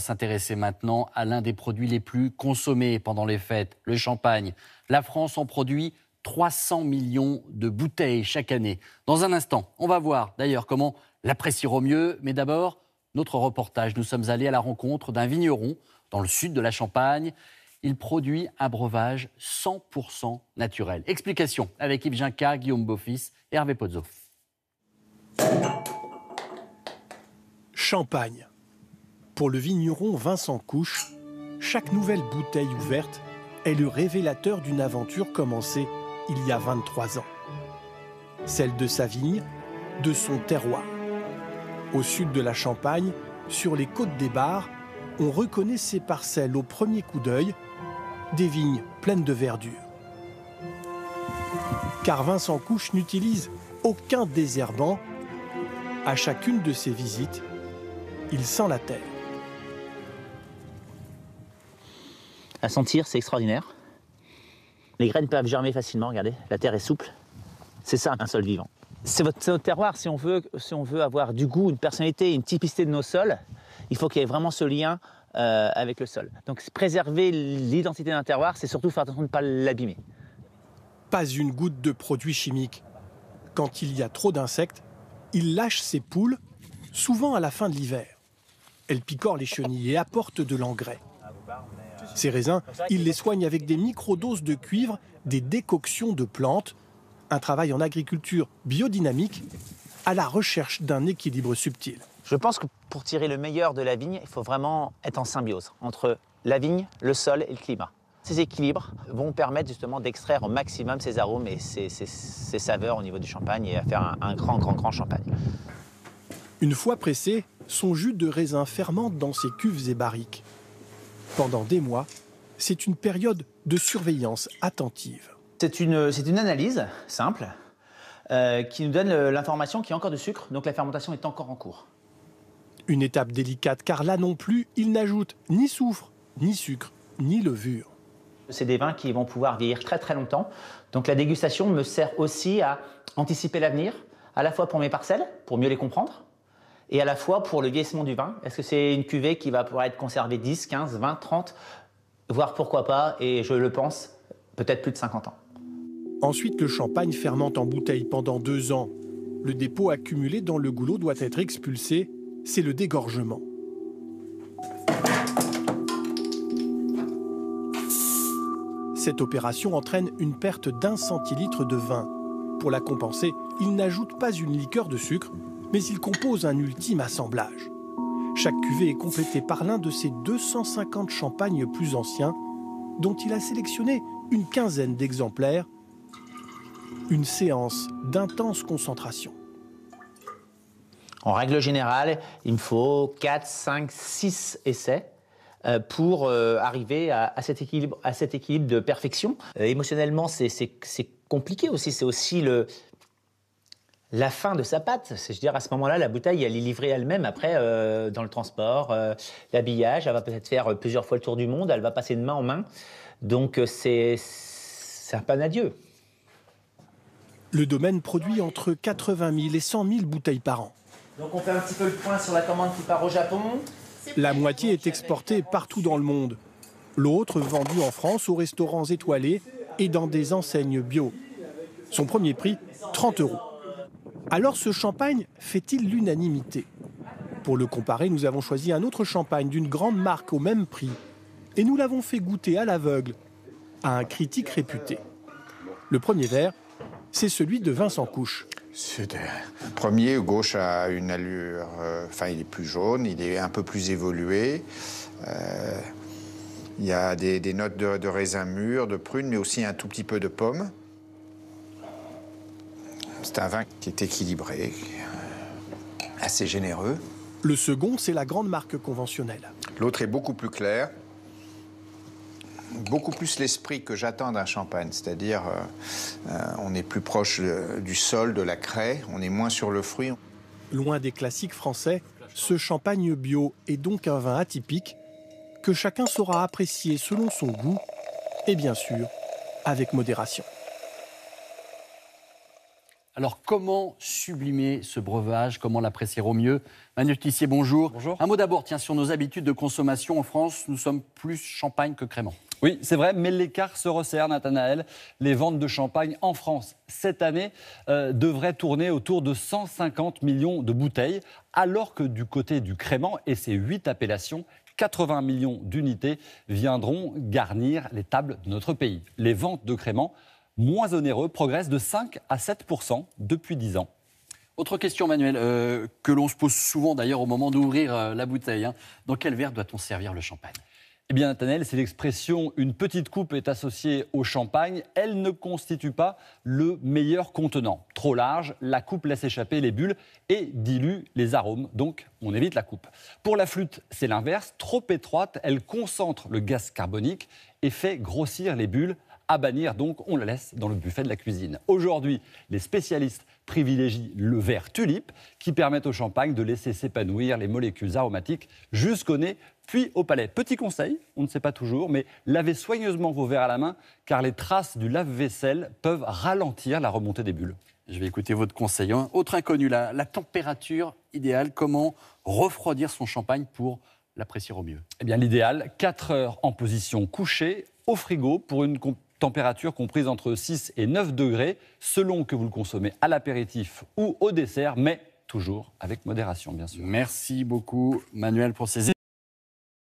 s'intéresser maintenant à l'un des produits les plus consommés pendant les fêtes, le champagne. La France en produit 300 millions de bouteilles chaque année. Dans un instant, on va voir d'ailleurs comment l'apprécier au mieux. Mais d'abord, notre reportage. Nous sommes allés à la rencontre d'un vigneron dans le sud de la Champagne. Il produit un breuvage 100% naturel. Explication avec Yves Ginca, Guillaume Beaufils et Hervé Pozzo. Champagne. Pour le vigneron Vincent Couche, chaque nouvelle bouteille ouverte est le révélateur d'une aventure commencée il y a 23 ans. Celle de sa vigne, de son terroir. Au sud de la Champagne, sur les côtes des Barres, on reconnaît ces parcelles au premier coup d'œil, des vignes pleines de verdure. Car Vincent Couche n'utilise aucun désherbant. À chacune de ses visites, il sent la terre. À sentir, c'est extraordinaire. Les graines peuvent germer facilement, regardez, la terre est souple. C'est ça, un sol vivant. C'est notre terroir, si on veut avoir du goût, une personnalité, une typicité de nos sols, il faut qu'il y ait vraiment ce lien avec le sol. Donc préserver l'identité d'un terroir, c'est surtout faire attention de ne pas l'abîmer. Pas une goutte de produits chimiques. Quand il y a trop d'insectes, il lâche ses poules, souvent à la fin de l'hiver. Elles picorent les chenilles et apportent de l'engrais. Ces raisins, il les soigne avec des microdoses de cuivre, des décoctions de plantes, un travail en agriculture biodynamique à la recherche d'un équilibre subtil. Je pense que pour tirer le meilleur de la vigne, il faut vraiment être en symbiose entre la vigne, le sol et le climat. Ces équilibres vont permettre justement d'extraire au maximum ces arômes et ces saveurs au niveau du champagne et à faire un grand champagne. Une fois pressé, son jus de raisin fermente dans ses cuves et barriques. Pendant des mois, c'est une période de surveillance attentive. C'est une analyse simple qui nous donne l'information qu'il y a encore de sucre, donc la fermentation est encore en cours. Une étape délicate car là non plus, il n'ajoute ni soufre, ni sucre, ni levure. C'est des vins qui vont pouvoir vieillir très longtemps. Donc la dégustation me sert aussi à anticiper l'avenir, à la fois pour mes parcelles, pour mieux les comprendre, et à la fois pour le vieillissement du vin. Est-ce que c'est une cuvée qui va pouvoir être conservée 10, 15, 20, 30, voire pourquoi pas, et je le pense, peut-être plus de 50 ans. Ensuite, le champagne fermente en bouteille pendant 2 ans. Le dépôt accumulé dans le goulot doit être expulsé, c'est le dégorgement. Cette opération entraîne une perte d'1 centilitre de vin. Pour la compenser, il n'ajoute pas une liqueur de sucre, mais il compose un ultime assemblage. Chaque cuvée est complétée par l'un de ses 250 champagnes plus anciens, dont il a sélectionné une quinzaine d'exemplaires. Une séance d'intense concentration. En règle générale, il me faut 4, 5, 6 essais pour arriver à cet équilibre de perfection. Émotionnellement, c'est compliqué aussi. C'est aussi la fin de sa pâte. C'est-à-dire, à ce moment-là, la bouteille, elle est livrée elle-même après dans le transport, l'habillage. Elle va peut-être faire plusieurs fois le tour du monde. Elle va passer de main en main. Donc, c'est un panadieu. Le domaine produit entre 80 000 et 100 000 bouteilles par an. Donc on fait un petit peu le point sur la commande qui part au Japon. La moitié est exportée partout dans le monde. L'autre vendue en France aux restaurants étoilés et dans des enseignes bio. Son premier prix, 30 €. Alors ce champagne fait-il l'unanimité? Pour le comparer, nous avons choisi un autre champagne d'une grande marque au même prix. Et nous l'avons fait goûter à l'aveugle à un critique réputé. Le premier verre, c'est celui de Vincent Couche. Le premier, gauche, a une allure... il est plus jaune, il est un peu plus évolué. Il y a des notes de raisin mûr, de prune, mais aussi un tout petit peu de pomme. C'est un vin qui est équilibré, assez généreux. Le second, c'est la grande marque conventionnelle. L'autre est beaucoup plus clair. Beaucoup plus l'esprit que j'attends d'un champagne, c'est-à-dire on est plus proche du sol, de la craie, on est moins sur le fruit. Loin des classiques français, ce champagne bio est donc un vin atypique que chacun saura apprécier selon son goût et bien sûr avec modération. Alors, comment sublimer ce breuvage? Comment l'apprécier au mieux? Manuel Tissier, bonjour. Bonjour. Un mot d'abord, tiens, sur nos habitudes de consommation en France. Nous sommes plus champagne que crément. Oui, c'est vrai, mais l'écart se resserre, Nathanaël. Les ventes de champagne en France, cette année, devraient tourner autour de 150 millions de bouteilles, alors que du côté du crément et ses 8 appellations, 80 millions d'unités viendront garnir les tables de notre pays. Les ventes de crément, moins onéreux, progressent de 5 à 7% depuis 10 ans. Autre question, Manuel, que l'on se pose souvent d'ailleurs au moment d'ouvrir la bouteille. Dans quel verre doit-on servir le champagne? Eh bien, Nathanaël, c'est l'expression « une petite coupe est associée au champagne ». Elle ne constitue pas le meilleur contenant. Trop large, la coupe laisse échapper les bulles et dilue les arômes. Donc, on évite la coupe. Pour la flûte, c'est l'inverse. Trop étroite, elle concentre le gaz carbonique et fait grossir les bulles. À bannir, donc, on la laisse dans le buffet de la cuisine. Aujourd'hui, les spécialistes privilégient le verre tulipe qui permet au champagne de laisser s'épanouir les molécules aromatiques jusqu'au nez, puis au palais. Petit conseil, on ne sait pas toujours, mais lavez soigneusement vos verres à la main car les traces du lave-vaisselle peuvent ralentir la remontée des bulles. Je vais écouter votre conseil. Autre inconnu, la température idéale. Comment refroidir son champagne pour l'apprécier au mieux? Eh bien, l'idéal, 4 heures en position couchée au frigo pour une température comprise entre 6 et 9 degrés, selon que vous le consommez à l'apéritif ou au dessert, mais toujours avec modération, bien sûr. Merci beaucoup, Manuel, pour ces